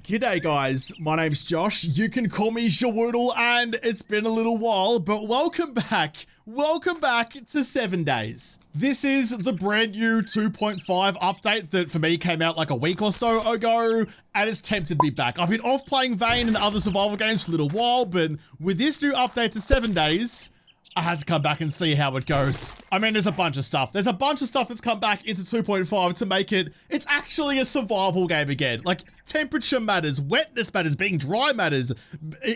G'day guys, my name's Josh, you can call me JaWoodle, and it's been a little while, but welcome back to 7 days. This is the brand new 2.5 update that for me came out like a week or so ago, and it's tempted me back. I've been off playing Vane and other survival games for a little while, but with this new update to 7 days, I had to come back and see how it goes. I mean, there's a bunch of stuff. There's a bunch of stuff that's come back into 2.5 to make it's actually a survival game again. Like, temperature matters, wetness matters, being dry matters,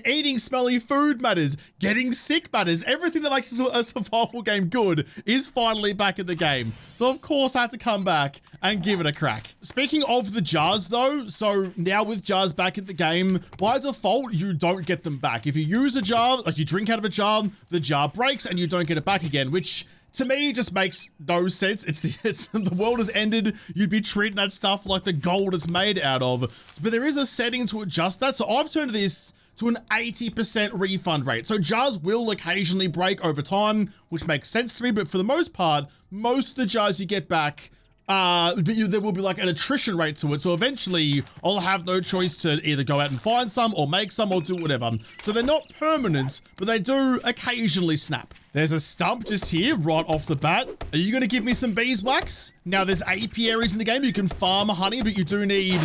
eating smelly food matters, getting sick matters. Everything that makes a survival game good is finally back in the game. So of course I had to come back and give it a crack. Speaking of the jars though, so now with jars back in the game, by default, you don't get them back. If you use a jar, like you drink out of a jar, the jar breaks and you don't get it back again, which to me just makes no sense. The world has ended. You'd be treating that stuff like the gold it's made out of. But there is a setting to adjust that. So I've turned this to an 80% refund rate. So jars will occasionally break over time, which makes sense to me. But for the most part, most of the jars you get back, but there will be like an attrition rate to it. So eventually I'll have no choice to either go out and find some or make some or do whatever. So they're not permanent, but they do occasionally snap. There's a stump just here right off the bat. Are you going to give me some beeswax? Now there's apiaries in the game. You can farm honey, but you do need...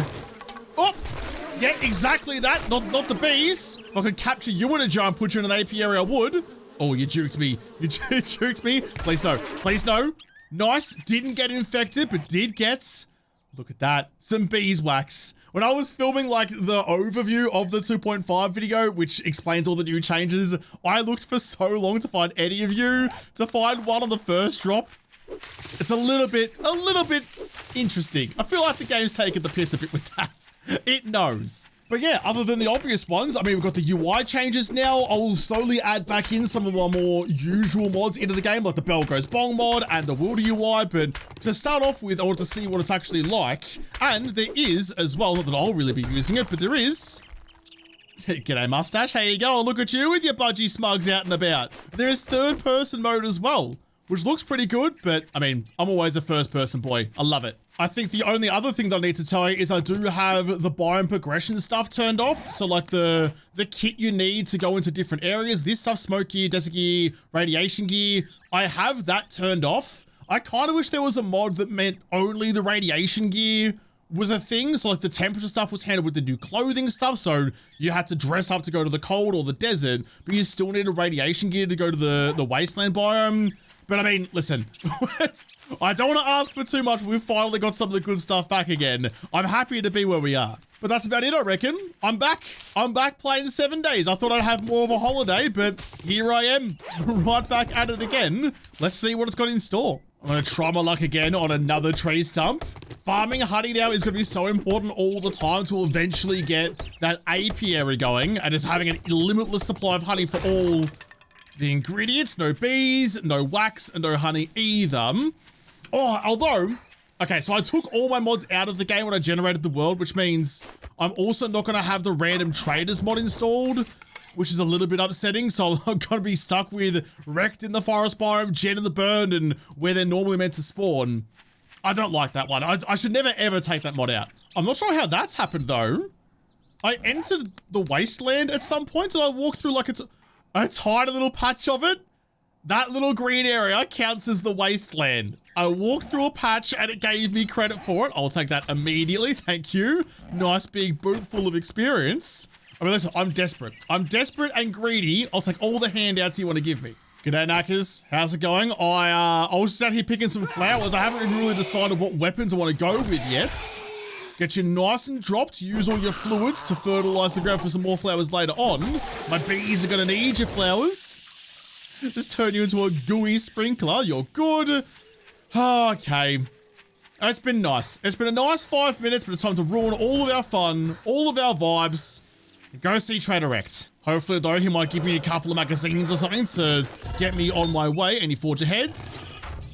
Oh, yeah, exactly that. Not the bees. If I could capture you in a jar and put you in an apiary, I would. Oh, you juked me. You juked me. Please no. Please no. Nice, didn't get infected, but did get, look at that, some beeswax. When I was filming like the overview of the 2.5 video, which explains all the new changes, I looked for so long to find any of you. To find one on the first drop, it's a little bit interesting. I feel like the game's taking the piss a bit with that. It knows. But yeah, other than the obvious ones, I mean, we've got the UI changes now. I'll slowly add back in some of our more usual mods into the game, like the Bell Goes Bong mod and the Wilder UI. But to start off with, I want to see what it's actually like. And there is, as well, not that I'll really be using it, but there is... G'day, mustache. How you going? Look at you with your budgie smugs out and about. There is third-person mode as well, which looks pretty good, but, I mean, I'm always a first-person boy. I love it. I think the only other thing that I need to tell you is I do have the biome progression stuff turned off. So like the kit you need to go into different areas, this stuff, smoke gear, desert gear, radiation gear, I have that turned off. I kind of wish there was a mod that meant only the radiation gear was a thing. So like the temperature stuff was handled with the new clothing stuff. So you had to dress up to go to the cold or the desert, but you still needed radiation gear to go to the wasteland biome. But I mean, listen, I don't want to ask for too much. We've finally got some of the good stuff back again. I'm happy to be where we are. But that's about it, I reckon. I'm back playing 7 days. I thought I'd have more of a holiday, but here I am, right back at it again. Let's see what it's got in store. I'm going to try my luck again on another tree stump. Farming honey now is going to be so important all the time to eventually get that apiary going, and just having a limitless supply of honey for all the ingredients. No bees, no wax, and no honey either. Oh, although, okay, so I took all my mods out of the game when I generated the world, which means I'm also not going to have the random traders mod installed, which is a little bit upsetting. So I'm going to be stuck with wrecked in the forest biome, gen in the burn, and where they're normally meant to spawn. I don't like that one. I should never ever take that mod out. I'm not sure how that's happened though. I entered the wasteland at some point and I walked through like a tiny little patch of it. That little green area counts as the wasteland. I walked through a patch and it gave me credit for it. I'll take that immediately, thank you. Nice big boot full of experience. I mean, listen, I'm desperate. I'm desperate and greedy. I'll take all the handouts you want to give me. G'day, knackers. How's it going? I was just out here picking some flowers. I haven't even really decided what weapons I want to go with yet. Get you nice and dropped, use all your fluids to fertilize the ground for some more flowers later on. My bees are gonna need your flowers. Just turn you into a gooey sprinkler, you're good. Okay. It's been nice. It's been a nice 5 minutes, but it's time to ruin all of our fun, all of our vibes. Go see Trader Ect. Hopefully though, he might give me a couple of magazines or something to get me on my way. Any forger heads?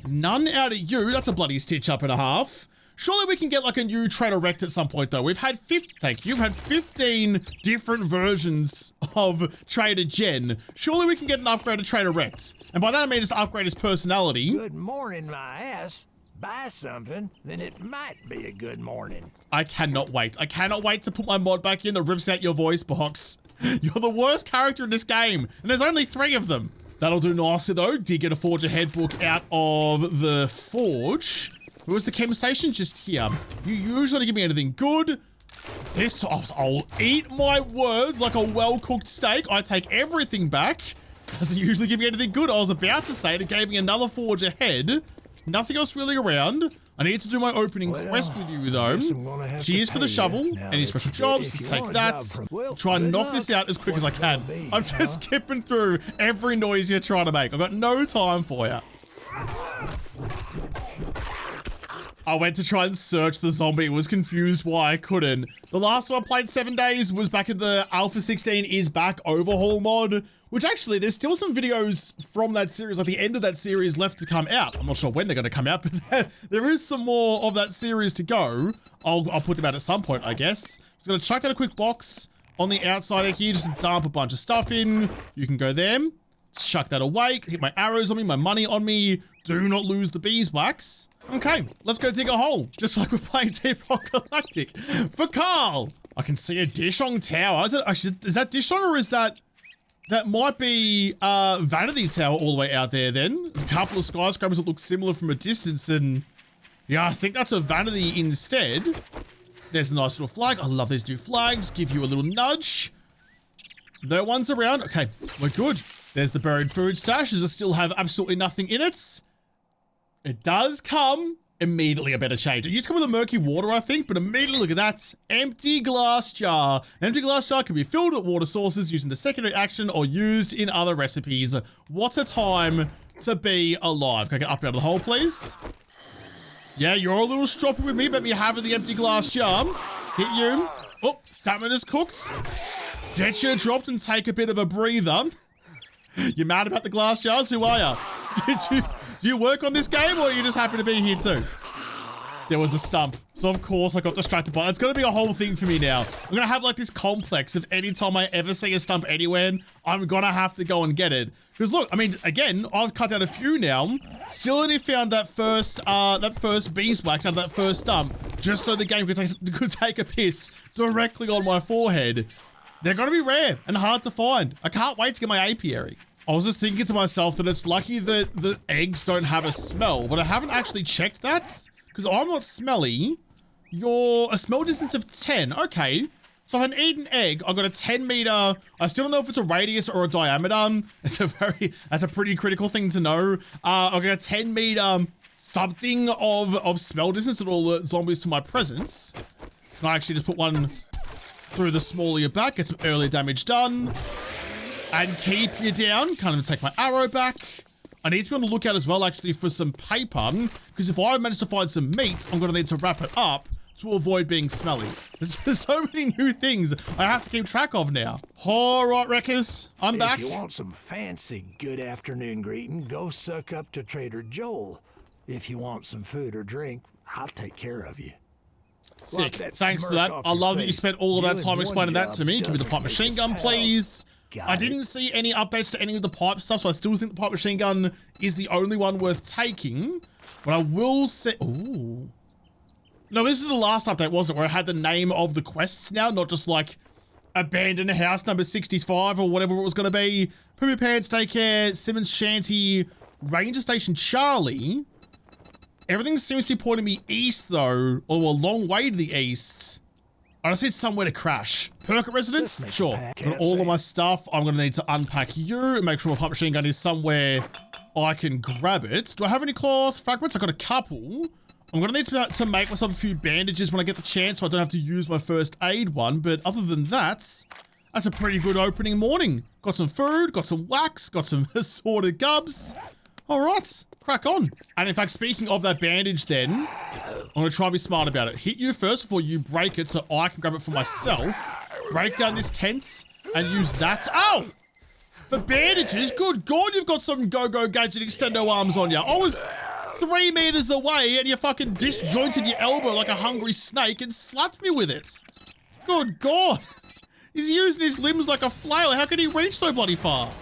None out of you, that's a bloody stitch up and a half. Surely we can get like a new Trader Ect at some point though. We've had 15 different versions of Trader Jen. Surely we can get an upgraded Trader Ect. And by that I mean just upgrade his personality. Good morning, my ass. buy something, then it might be a good morning. I cannot wait. I cannot wait to put my mod back in that rips out your voice box. You're the worst character in this game, and there's only 3 of them. That'll do nicely though. Did get a Forge Ahead book out of the forge. Where was the chem station? Just here. You usually give me anything good. This time, I'll eat my words like a well-cooked steak. I take everything back. Doesn't usually give you anything good. I was about to say it gave me another Forge Ahead. Nothing else really around. I need to do my opening quest with you though. Cheers for the shovel. Any special jobs? Just take that. Try and knock this out as quick as I can. I'm just skipping through every noise you're trying to make. I've got no time for you. I went to try and search the zombie, was confused why I couldn't. The last time I played 7 days was back in the Alpha 16 is back overhaul mod, which actually there's still some videos from that series, like the end of that series left to come out. I'm not sure when they're going to come out, but there is some more of that series to go. I'll put them out at some point, I guess. Just going to chuck down a quick box on the outside of here, just to dump a bunch of stuff in. You can go there. Just chuck that away. Hit my arrows on me, my money on me. Do not lose the beeswax. Okay, let's go dig a hole, just like we're playing Deep Rock Galactic. For Carl, I can see a Dishong Tower. Is that Dishong or is that... That might be Vanity Tower all the way out there then. There's a couple of skyscrapers that look similar from a distance and... Yeah, I think that's a Vanity instead. There's a nice little flag. I love these new flags. Give you a little nudge. No one's around. Okay, we're good. There's the buried food stash. Does it still have absolutely nothing in it? It does come. Immediately a better change. It used to come with a murky water, I think, but immediately look at that. Empty glass jar. An empty glass jar can be filled with water sources using the secondary action or used in other recipes. What a time to be alive. Can I get up out of the hole, please? Yeah, you're a little stroppy with me, but me having the empty glass jar. Hit you. Oh, stamina's cooked. Get you dropped and take a bit of a breather. You mad about the glass jars? Who are you? Do you work on this game or are you just happy to be here too? There was a stump. So of course I got distracted by it. It's gonna be a whole thing for me now. I'm gonna have like this complex of any time I ever see a stump anywhere, I'm gonna have to go and get it. Because look, I mean, again, I've cut out a few now. Still only found that first beeswax out of that first stump, just so the game could take a piss directly on my forehead. They're gonna be rare and hard to find. I can't wait to get my apiary. I was just thinking to myself that it's lucky that the eggs don't have a smell, but I haven't actually checked that because I'm not smelly. You're a smell distance of 10. Okay. So if I can eat an egg, I've got a 10 meter. I still don't know if it's a radius or a diameter. That's a pretty critical thing to know. I've got a 10 meter something of smell distance that will alert zombies to my presence. Can I actually just put one through the small of your back, get some early damage done. And keep you down. Can't even take my arrow back. I need to be on the lookout as well, actually, for some paper. Because if I manage to find some meat, I'm going to need to wrap it up to avoid being smelly. There's so many new things I have to keep track of now. All right, wreckers. I'm back. If you want some fancy good afternoon greeting, go suck up to Trader Joel. If you want some food or drink, I'll take care of you. Sick. Thanks for that. I love that you spent all of that time explaining that to me. Give me the pipe machine gun, please. I didn't see any updates to any of the pipe stuff, so I still think the pipe machine gun is the only one worth taking. But I will say... Ooh. No, this is the last update, wasn't it? Where it had the name of the quests now, not just like Abandoned House number 65 or whatever it was going to be. Poopy Pants Daycare, Simmons Shanty, Ranger Station Charlie. Everything seems to be pointing me east, though, or a long way to the east. I just need somewhere to crash. Perk residence? Sure. Got all of my stuff. I'm going to need to unpack you and make sure my pipe machine gun is somewhere I can grab it. Do I have any cloth fragments? I've got a couple. I'm going to need to make myself a few bandages when I get the chance so I don't have to use my first aid one. But other than that, that's a pretty good opening morning. Got some food, got some wax, got some assorted gubs. All right, crack on. And in fact, speaking of that bandage then, I'm gonna try and be smart about it. Hit you first before you break it so I can grab it for myself. Break down this tent and use that. Ow! For bandages, good God, you've got some go-go gadget extendo arms on you. I was 3 meters away and you fucking disjointed your elbow like a hungry snake and slapped me with it. Good God. He's using his limbs like a flail. How can he reach so bloody far?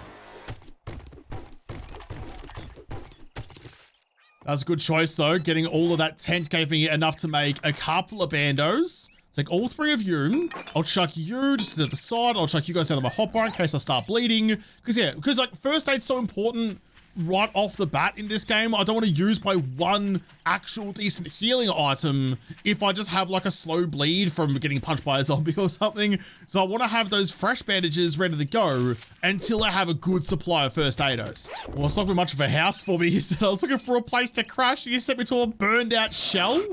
That's a good choice, though. Getting all of that tent gave me enough to make a couple of bandos. Take all 3 of you. I'll chuck you just to the side. I'll chuck you guys out of my hotbar in case I start bleeding. Because like first aid's so important right off the bat in this game. I don't want to use my one actual decent healing item if I just have like a slow bleed from getting punched by a zombie or something. So I want to have those fresh bandages ready to go until I have a good supply of first aidos. Well, it's not been much of a house for me. I was looking for a place to crash and you sent me to a burned out shell.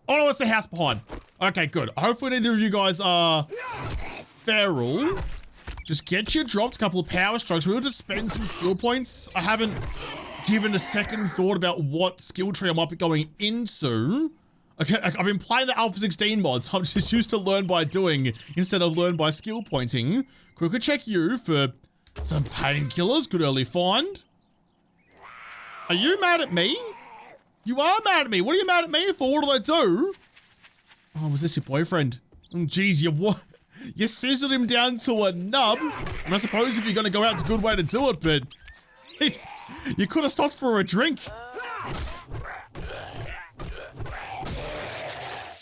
Oh no, it's the house behind. Okay, good. Hopefully neither of you guys are feral. Just get you dropped, a couple of power strokes. We'll just spend some skill points. I haven't given a second thought about what skill tree I might be going into. Okay, I've been playing the Alpha 16 mod, so I'm just used to learn by doing instead of learn by skill pointing. Quickly check you for some painkillers. Good early find. Are you mad at me? You are mad at me. What are you mad at me for? What did I do? Oh, was this your boyfriend? Oh, geez, you sizzled him down to a nub. And I suppose if you're going to go out, it's a good way to do it, but you could have stopped for a drink.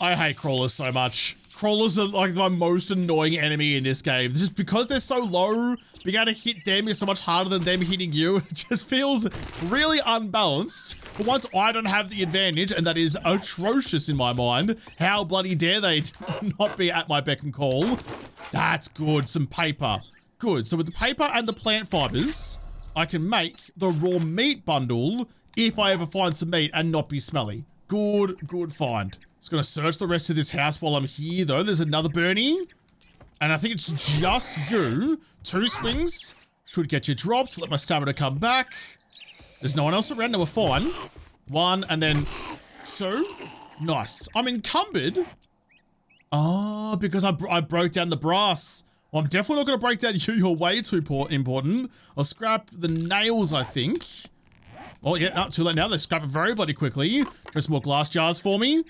I hate crawlers so much. Crawlers are like the most annoying enemy in this game. Just because they're so low, being able to hit them is so much harder than them hitting you. It just feels really unbalanced. But once I don't have the advantage, and that is atrocious in my mind, how bloody dare they not be at my beck and call? That's good. Some paper. Good. So with the paper and the plant fibers, I can make the raw meat bundle if I ever find some meat and not be smelly. Good find. Just gonna search the rest of this house while I'm here, though. There's another Bernie. And I think it's just you. 2 swings. Should get you dropped. Let my stamina come back. There's no one else around. No, we're fine. 1 and then 2. Nice. I'm encumbered. Oh, because I broke down the brass. Well, I'm definitely not going to break down you. You're way too important. I'll scrap the nails, I think. Oh, yeah, not too late now. They scrap it very bloody quickly. Just more glass jars for me.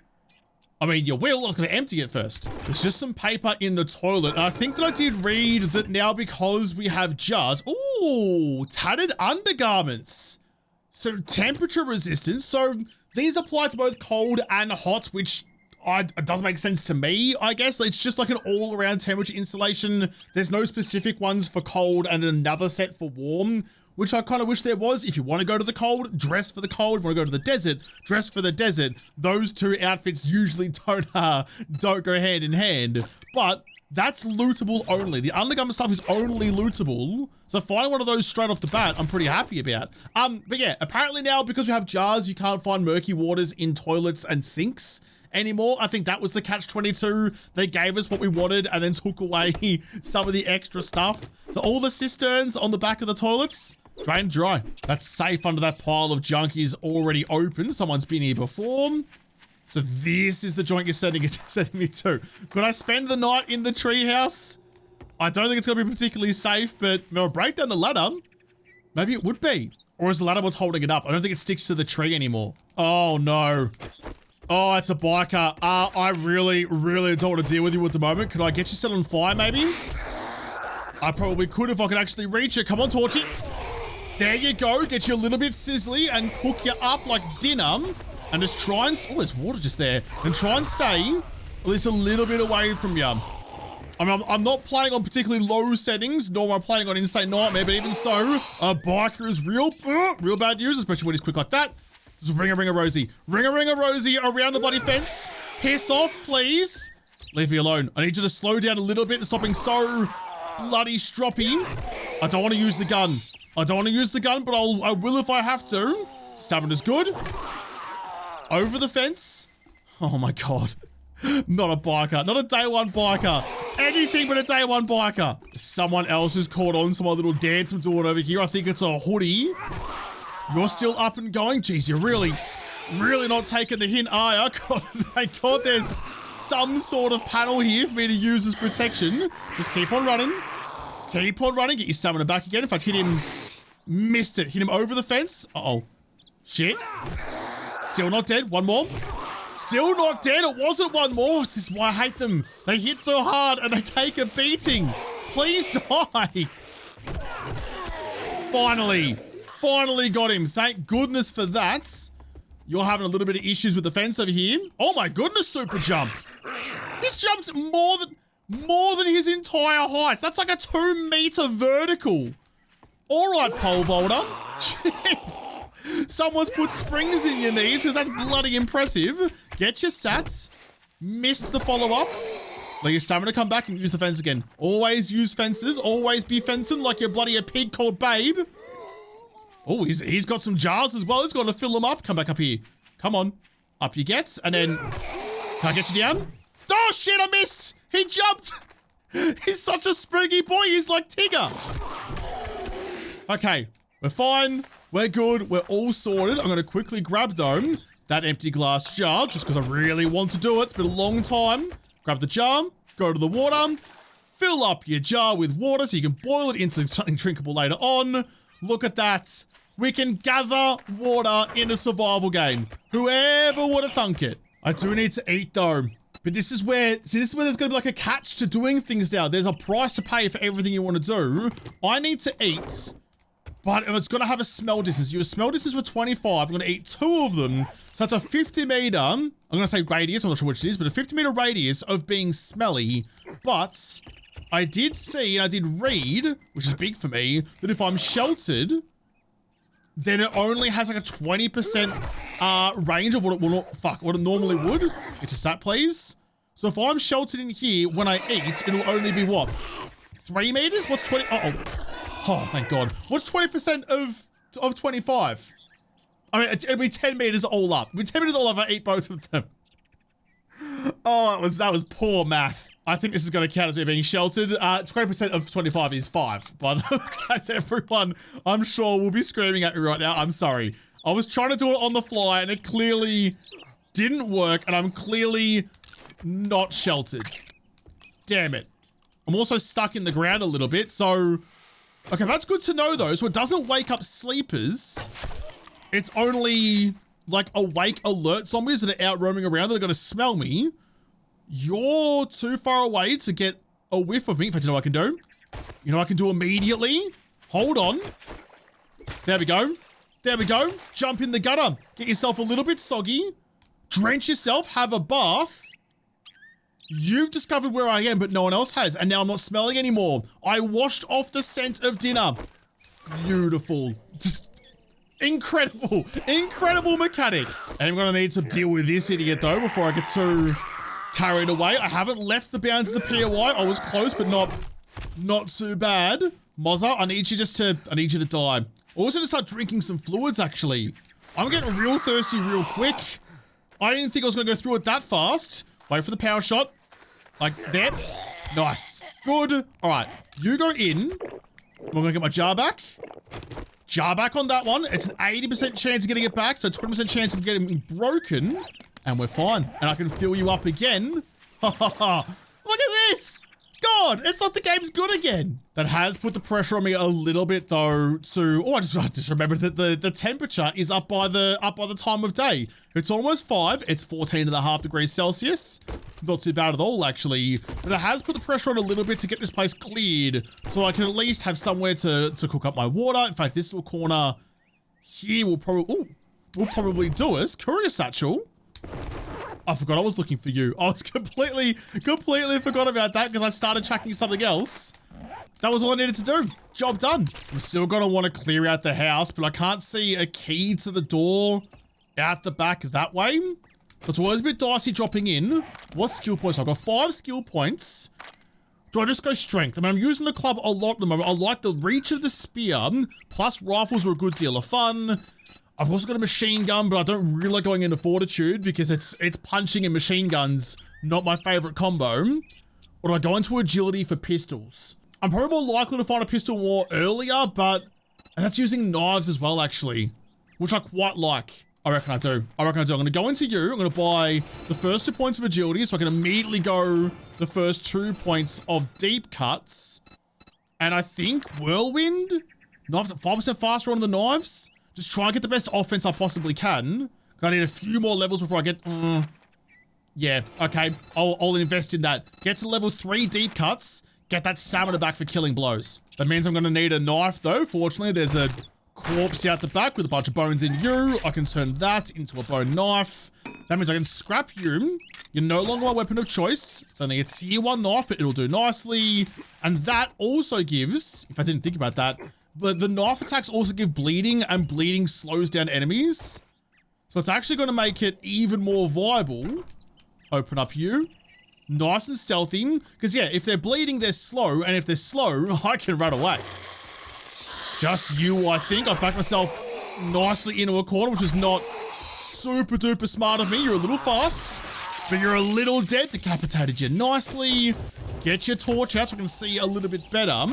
I mean, you will. I was going to empty it first. There's just some paper in the toilet. And I think that I did read that now because we have jars. Ooh, tattered undergarments. So temperature resistance. So these apply to both cold and hot, which it does make sense to me, I guess. It's just like an all-around temperature insulation. There's no specific ones for cold and another set for warm, which I kind of wish there was. If you want to go to the cold, dress for the cold. If you want to go to the desert, dress for the desert. Those 2 outfits usually don't go hand in hand. But that's lootable only. The undergarment stuff is only lootable. So finding one of those straight off the bat, I'm pretty happy about. But yeah, apparently now because we have jars, you can't find murky waters in toilets and sinks anymore. I think that was the catch-22. They gave us what we wanted and then took away some of the extra stuff. So all the cisterns on the back of the toilets, drain dry. That's safe under that pile of junk is already open. Someone's been here before. So this is the joint you're setting me to. Could I spend the night in the treehouse? I don't think it's going to be particularly safe, but I'll break down the ladder. Maybe it would be. Or is the ladder what's holding it up? I don't think it sticks to the tree anymore. Oh no. Oh, it's a biker. I really don't want to deal with you at the moment. Could I get you set on fire, maybe? I probably could if I could actually reach it. Come on, torch it. There you go. Get you a little bit sizzly and cook you up like dinner. And just try and... Oh, there's water just there. And try and stay at least a little bit away from you. I mean, I'm not playing on particularly low settings, nor am I playing on Insane Nightmare, but even so, a biker is real bad news, especially when he's quick like that. Just ring a Rosie. Ring a Rosie around the bloody fence. Piss off, please. Leave me alone. I need you to slow down a little bit and stop being so bloody stroppy. I don't want to use the gun. But I will if I have to. Stamina's good. Over the fence. Oh my god. Not a biker. Not a day 1 biker. Anything but a day 1 biker. Someone else has caught on to my little dance I'm doing over here. I think it's a hoodie. You're still up and going? Jeez, you're really not taking the hint, are you? God, thank God there's some sort of panel here for me to use as protection. Just keep on running. Keep on running. Get your stamina back again. In fact, hit him. Missed it. Hit him over the fence. Uh-oh. Shit. Still not dead. One more. Still not dead. It wasn't one more. This is why I hate them. They hit so hard and they take a beating. Please die. Finally got him. Thank goodness for that. You're having a little bit of issues with the fence over here. Oh my goodness, super jump. This jumps more than his entire height. That's like a 2-meter vertical. All right, pole vaulter. Jeez. Someone's put springs in your knees because that's bloody impressive. Get your sats. Missed the follow-up. Let your stamina come back and use the fence again. Always use fences. Always be fencing like you're bloody a pig called Babe. Oh, he's got some jars as well. He's got to fill them up. Come back up here. Come on. Up you get. And then, can I get you down? Oh, shit, I missed. He jumped. He's such a springy boy. He's like Tigger. Okay, we're fine. We're good. We're all sorted. I'm going to quickly grab, though, that empty glass jar just because I really want to do it. It's been a long time. Grab the jar, go to the water, fill up your jar with water so you can boil it into something drinkable later on. Look at that. We can gather water in a survival game. Whoever would have thunk it. I do need to eat though. But this is where there's going to be like a catch to doing things now. There's a price to pay for everything you want to do. I need to eat, but it's going to have a smell distance. You have a smell distance for 25. I'm going to eat 2 of them. So that's a 50-meter, I'm going to say radius, I'm not sure which it is, but a 50-meter radius of being smelly. But I did see and I did read, which is big for me, that if I'm sheltered, then it only has like a 20% range of what it normally would. Get your sat, please. So if I'm sheltered in here, when I eat, it'll only be what? 3 meters? What's 20? Oh, thank God. What's 20% of 25? I mean, it'd be 10 meters all up. It'd be 10 meters all up if I eat both of them. Oh, that was poor math. I think this is going to count as me being sheltered. 20% of 25 is 5. By the way, that's everyone I'm sure will be screaming at me right now. I'm sorry. I was trying to do it on the fly and it clearly didn't work and I'm clearly not sheltered. Damn it. I'm also stuck in the ground a little bit, so... Okay, that's good to know though, so it doesn't wake up sleepers. It's only like awake alert zombies that are out roaming around that are going to smell me. You're too far away to get a whiff of me. In fact, you know what I can do? You know what I can do immediately? Hold on. There we go. There we go. Jump in the gutter. Get yourself a little bit soggy. Drench yourself. Have a bath. You've discovered where I am, but no one else has. And now I'm not smelling anymore. I washed off the scent of dinner. Beautiful. Just incredible. Incredible mechanic. And I'm going to need to deal with this idiot, though, before I get too carried away. I haven't left the bounds of the POI. I was close, but not too bad. Mozza, I need you to die. Also to start drinking some fluids, actually. I'm getting real thirsty real quick. I didn't think I was going to go through it that fast. Wait for the power shot. Like that. Nice. Good. All right. You go in. I'm going to get my jar back. Jar back on that one. It's an 80% chance of getting it back, so 20% chance of getting broken. And we're fine. And I can fill you up again. Ha ha ha. Look at this. God, it's like the game's good again. That has put the pressure on me a little bit though to, I just remembered that the temperature is up by the time of day. It's almost 5. It's 14.5 degrees Celsius. Not too bad at all, actually. But it has put the pressure on a little bit to get this place cleared so I can at least have somewhere to cook up my water. In fact, this little corner here will probably do us. Courier satchel. I forgot I was looking for you. I was completely forgot about that because I started tracking something else. That was all I needed to do. Job done. I'm still gonna want to clear out the house, but I can't see a key to the door out the back that way. So it's always a bit dicey dropping in. What skill points? I've got 5 skill points. Do I just go strength? I mean, I'm using the club a lot at the moment. I like the reach of the spear, plus rifles are a good deal of fun. I've also got a machine gun, but I don't really like going into fortitude because it's punching and machine guns, not my favorite combo. Or do I go into agility for pistols? I'm probably more likely to find a pistol more earlier, but that's using knives as well, actually, which I quite like. I reckon I do. I'm going to go into you. I'm going to buy the first 2 points of agility so I can immediately go the first 2 points of deep cuts. And I think whirlwind, knives at 5% faster on the knives. Just try and get the best offense I possibly can. I need a few more levels before I get... yeah, okay. I'll invest in that. Get to level 3 deep cuts. Get that stamina back for killing blows. That means I'm going to need a knife, though. Fortunately, there's a corpse out the back with a bunch of bones in you. I can turn that into a bone knife. That means I can scrap you. You're no longer my weapon of choice. It's only a tier 1 knife, but it'll do nicely. And that also gives, if I didn't think about that, but the knife attacks also give bleeding, and bleeding slows down enemies. So it's actually going to make it even more viable. Open up you. Nice and stealthy. Because yeah, if they're bleeding, they're slow. And if they're slow, I can run away. It's just you, I think. I've backed myself nicely into a corner, which is not super duper smart of me. You're a little fast, but you're a little dead. Decapitated you nicely. Get your torch out so I can see a little bit better.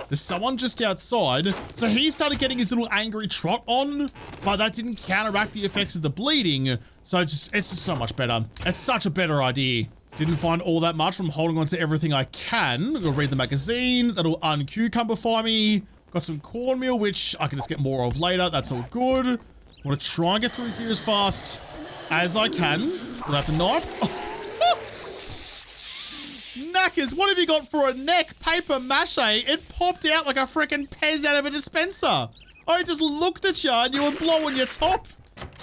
There's someone just outside. So he started getting his little angry trot on, but that didn't counteract the effects of the bleeding. So it's just so much better. It's such a better idea. Didn't find all that much from holding on to everything I can. I'll read the magazine. That'll uncucumbify me. Got some cornmeal, which I can just get more of later. That's all good. I want to try and get through here as fast as I can without the knife. Knackers, what have you got for a neck? Paper mache. It popped out like a freaking Pez out of a dispenser. I just looked at you and you were blowing your top.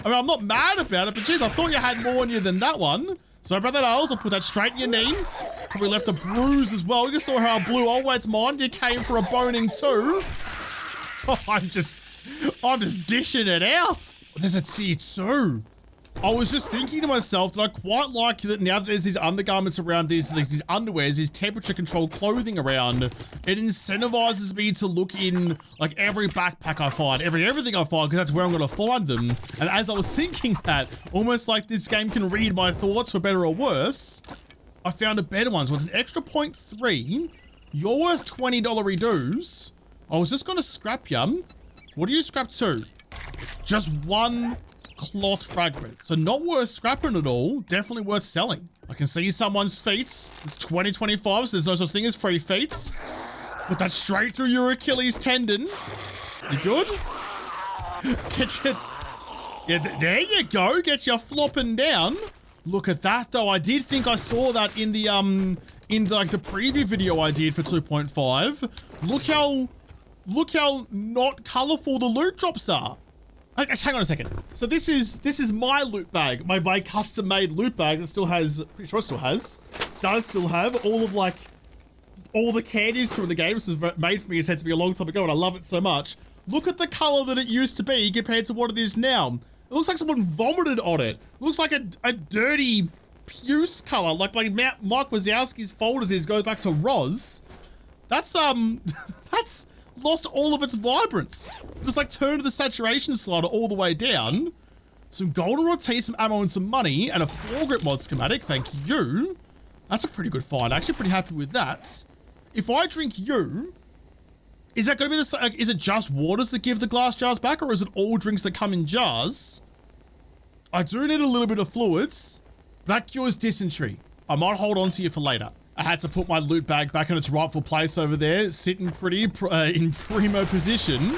I mean, I'm not mad about it, but geez, I thought you had more on you than that one. Sorry about that, I'll put that straight in your knee. Probably left a bruise as well. You saw how I blew. Oh, it's mine. You came for a boning too. Oh, I'm just dishing it out. There's a tier 2. I was just thinking to myself that I quite like that now that there's these undergarments around, these underwears, these temperature controlled clothing around, it incentivizes me to look in like every backpack I find, everything I find, because that's where I'm going to find them. And as I was thinking that, almost like this game can read my thoughts for better or worse, I found a better one. So it's an extra 0.3. You're worth $20 dues. I was just going to scrap you. What do you scrap to? Just one cloth fragment. So not worth scrapping at all. Definitely worth selling. I can see someone's feet. It's 2025, so there's no such thing as free feet. Put that straight through your Achilles tendon. You good? Get your... Yeah, there you go. Get you flopping down. Look at that, though. I did think I saw that in the like the preview video I did for 2.5. Look how not colorful the loot drops are. Hang on a second. So this is my loot bag, my custom made loot bag that still has, pretty sure it still has, does still have all of like, all the candies from the game. This was made for me, it's said to be a long time ago, and I love it so much. Look at the color that it used to be compared to what it is now. It looks like someone vomited on it. It looks like a dirty puce color, like Mike Wazowski's folders goes back to Roz. That's that's lost all of its vibrance. Just like turned the saturation slider all the way down. Some golden rod tea, some ammo and some money, and a foregrip mod schematic, thank you. That's a pretty good find, actually pretty happy with that. If I drink you, is that gonna be the, is it just waters that give the glass jars back, or is it all drinks that come in jars? I do need a little bit of fluids. That cures dysentery. I might hold on to you for later. I had to put my loot bag back in its rightful place over there, sitting pretty in primo position.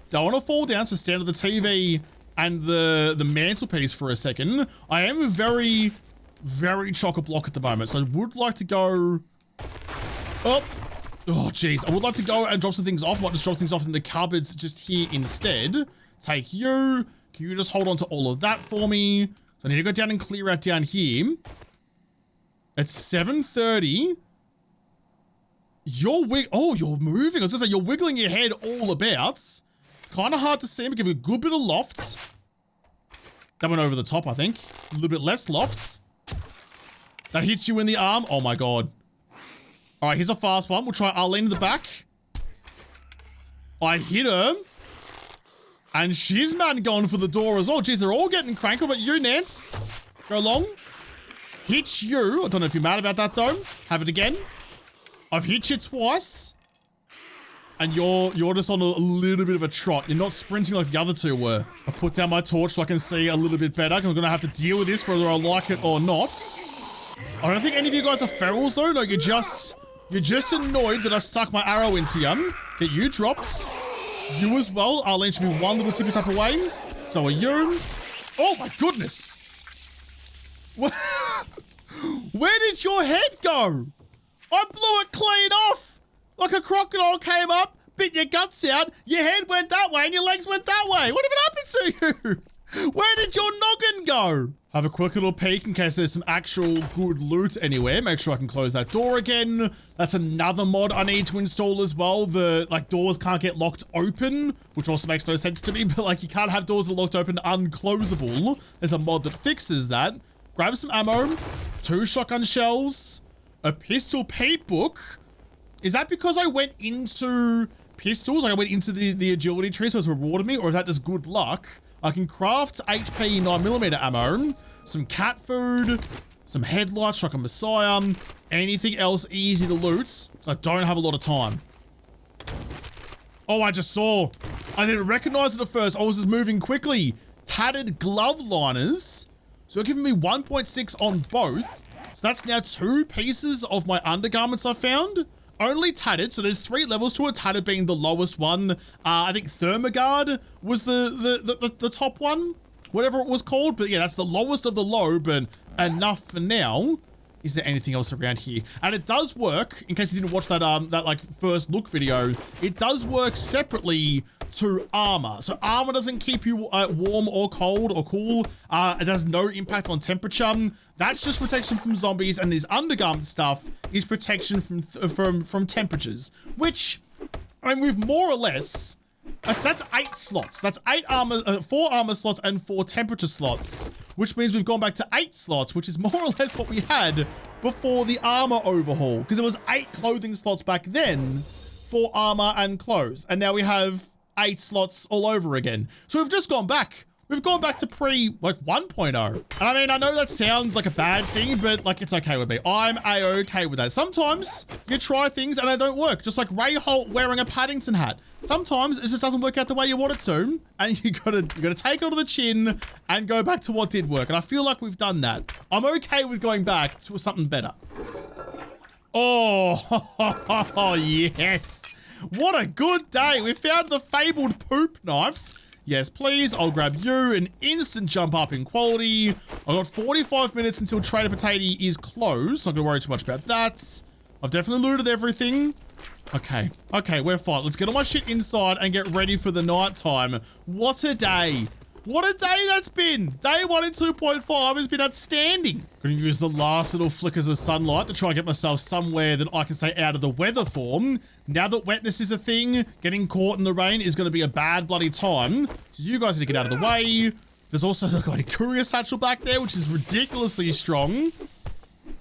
Don't want to fall down, so stand at the TV and the mantelpiece for a second. I am very, very chock-a-block at the moment, so I would like to go... Oh, jeez. I would like to go and drop some things off. I might just drop things off in the cupboards just here instead. Take you. Can you just hold on to all of that for me? So I need to go down and clear out down here. It's 7:30. You're moving. I was gonna say, you're wiggling your head all about. It's kind of hard to see, but give it a good bit of loft. That went over the top, I think. A little bit less loft. That hits you in the arm. Oh my god. All right, here's a fast one. We'll try Arlene in the back. I hit her. And she's mad going for the door as well. Jeez, they're all getting cranky, but you, Nance. Go along. Hit you. I don't know if you're mad about that, though. Have it again. I've hit you twice. And you're just on a little bit of a trot. You're not sprinting like the other two were. I've put down my torch so I can see a little bit better. I'm going to have to deal with this whether I like it or not. I don't think any of you guys are ferals, though. No, you're just annoyed that I stuck my arrow into you. Get you dropped. You as well. Arlene should be one little tippy tap away. So are you. Oh my goodness. Where did your head go? I blew it clean off. Like a crocodile came up, spit your guts out, your head went that way and your legs went that way. What even happened to you? Where did your noggin go? Have a quick little peek in case there's some actual good loot anywhere. Make sure I can close that door again. That's another mod I need to install as well. The doors can't get locked open, which also makes no sense to me, but like you can't have doors that are locked open unclosable. There's a mod that fixes that. Grab some ammo, 2 shotgun shells, a pistol paint book. Is that because I went into pistols? Like I went into the agility tree, so it's rewarded me, or is that just good luck? I can craft HP 9mm ammo, some cat food, some headlights, shotgun messiah, anything else easy to loot. So I don't have a lot of time. Oh, I just saw. I didn't recognize it at first. I was just moving quickly. Tattered glove liners. So they're giving me 1.6 on both. So that's now 2 pieces of my undergarments I found. Only tattered, so there's 3 levels to it, tattered being the lowest one. I think Thermogard was the top one, whatever it was called, but yeah, that's the lowest of the low, but enough for now. Is there anything else around here? And it does work, in case you didn't watch that like first look video, it does work separately to armor. So armor doesn't keep you warm or cold or cool. It has no impact on temperature. That's just protection from zombies, and this undergarment stuff is protection from temperatures, which, I mean, we've more or less, that's 8 slots. That's 4 armor slots and 4 temperature slots, which means we've gone back to 8 slots, which is more or less what we had before the armor overhaul, because it was 8 clothing slots back then for armor and clothes, and now we have 8 slots all over again. So we've just gone back. We've gone back to like 1.0. And I mean, I know that sounds like a bad thing, but like it's okay with me. I'm a-okay with that. Sometimes you try things and they don't work. Just like Ray Holt wearing a Paddington hat. Sometimes it just doesn't work out the way you want it to, and you gotta take it on the chin and go back to what did work. And I feel like we've done that. I'm okay with going back to something better. Oh, yes. What a good day. We found the fabled poop knife. Yes, please. I'll grab you. An instant jump up in quality. I've got 45 minutes until Trader Potato is closed. Not gonna worry too much about that. I've definitely looted everything. Okay, we're fine. Let's get all my shit inside and get ready for the night time. What a day. What a day that's been. Day 1 in 2.5 has been outstanding. Gonna use the last little flickers of sunlight to try and get myself somewhere that I can stay out of the weather form. Now that wetness is a thing, getting caught in the rain is gonna be a bad bloody time. So you guys need to get out of the way. There's also the courier satchel back there, which is ridiculously strong.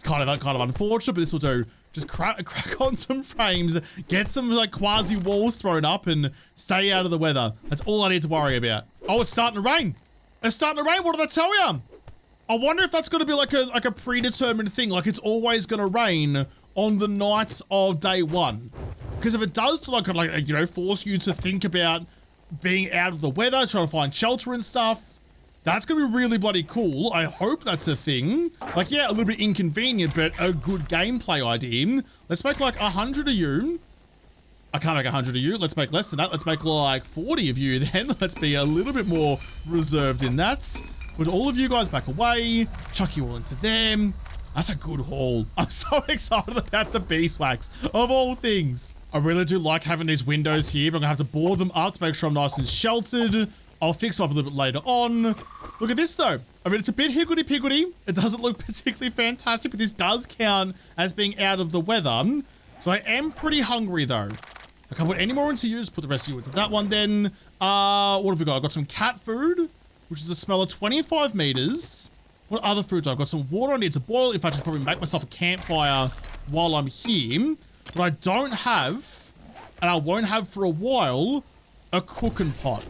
Kind of unfortunate, but this will do. Just crack on some frames, get some like quasi walls thrown up, and stay out of the weather. That's all I need to worry about. Oh, it's starting to rain. It's starting to rain. What did I tell you? I wonder if that's going to be like a predetermined thing. Like it's always going to rain on the nights of day 1. Because if it does to like you know, force you to think about being out of the weather, trying to find shelter and stuff, that's gonna be really bloody cool. I hope that's a thing. Like, yeah, a little bit inconvenient, but a good gameplay idea. Let's make like 100 of you. I can't make 100 of you. Let's make less than that. Let's make like 40 of you then. Let's be a little bit more reserved in that. Put all of you guys back away. Chuck you all into them. That's a good haul. I'm so excited about the beeswax, of all things. I really do like having these windows here, but I'm gonna have to board them up to make sure I'm nice and sheltered. I'll fix them up a little bit later on. Look at this though. I mean, it's a bit higgledy-piggledy. It doesn't look particularly fantastic, but this does count as being out of the weather. So I am pretty hungry though. I can't put any more into you. Just put the rest of you into that one then. What have we got? I've got some cat food, which is a smell of 25 meters. What other food do I've got? Some water I need to boil. In fact, I should probably make myself a campfire while I'm here. But I don't have, and I won't have for a while, a cooking pot.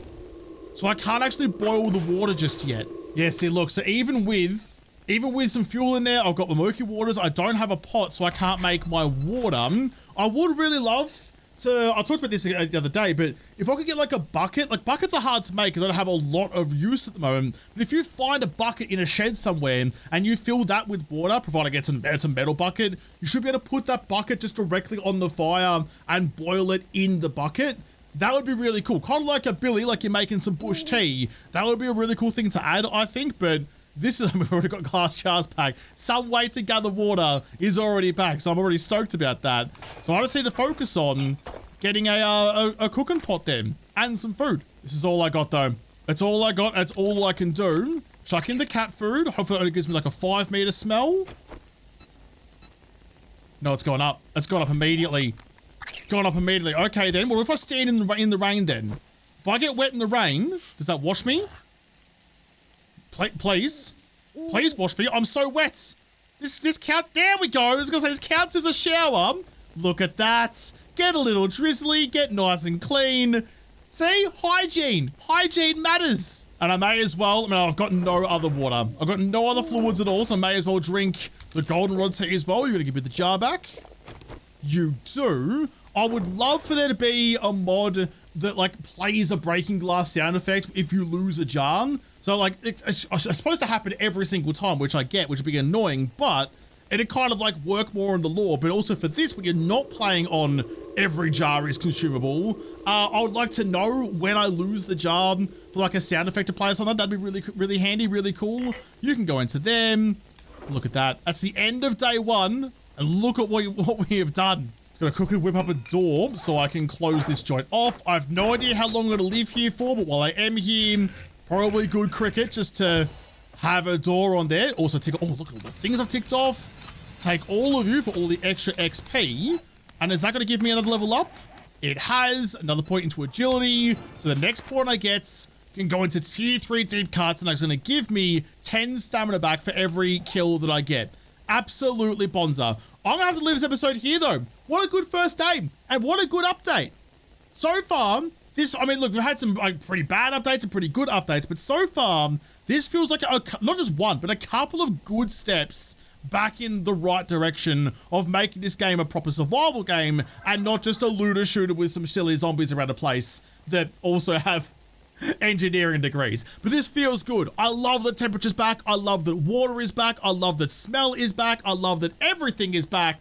So I can't actually boil the water just yet. Yeah, see, look, so even with some fuel in there, I've got the murky waters. I don't have a pot, so I can't make my water. I would really love to, I talked about this the other day, but if I could get like a bucket, like buckets are hard to make because I don't have a lot of use at the moment. But if you find a bucket in a shed somewhere and you fill that with water, provided I get some metal bucket, you should be able to put that bucket just directly on the fire and boil it in the bucket. That would be really cool. Kind of like a billy, like you're making some bush tea. That would be a really cool thing to add, I think, but this is, we've already got glass jars packed. Some way to gather water is already packed, so I'm already stoked about that. So I just need to focus on getting a cooking pot then and some food. This is all I got though. It's all I got. That's all I can do. Chuck in the cat food. Hopefully it only gives me like a 5 meter smell. No, it's gone up. It's gone up immediately. It's gone up immediately. Okay then. Well, if I stand in the rain then? If I get wet in the rain, does that wash me? Please. Please wash me. I'm so wet. This count. There we go. I was gonna say this counts as a shower. Look at that. Get a little drizzly. Get nice and clean. See? Hygiene. Hygiene matters. And I may as well, I mean, I've got no other water. I've got no other fluids at all, so I may as well drink the goldenrod tea as well. You're gonna give me the jar back? You do? I would love for there to be a mod that like plays a breaking glass sound effect if you lose a jar. So like, it's supposed to happen every single time, which I get, which would be annoying, but it'd kind of like work more in the lore. But also for this, when you're not playing on every jar is consumable, I would like to know when I lose the jar for like a sound effect to play or something. That'd be really handy, really cool. You can go into them. Look at that. That's the end of day 1. And look at what we have done. Gonna quickly whip up a door so I can close this joint off. I have no idea how long I'm gonna live here for, but while I am here, probably good cricket just to have a door on there. Also tick, oh, look at all the things I've ticked off. Take all of you for all the extra XP. And is that gonna give me another level up? It has another point into agility. So the next point I get can go into tier 3 deep cuts, and it's gonna give me 10 stamina back for every kill that I get. Absolutely bonza. I'm gonna have to leave this episode here though. What a good first day, and what a good update. So far, this, I mean, look, we've had some like pretty bad updates and pretty good updates, but so far, this feels like not just one, but a couple of good steps back in the right direction of making this game a proper survival game and not just a looter shooter with some silly zombies around the place that also have engineering degrees. But this feels good. I love that temperature's back. I love that water is back. I love that smell is back. I love that everything is back.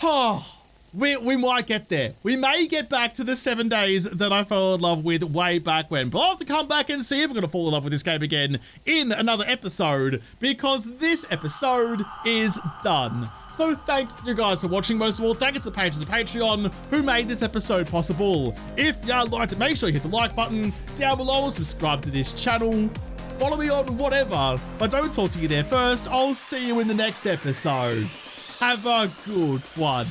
Oh, we might get there. We may get back to the 7 days that I fell in love with way back when. But I'll have to come back and see if I'm going to fall in love with this game again in another episode, because this episode is done. So thank you guys for watching. Most of all, thank you to the patrons of Patreon who made this episode possible. If you liked it, make sure you hit the like button down below and subscribe to this channel. Follow me on whatever. If I don't talk to you there first, I'll see you in the next episode. Have a good one.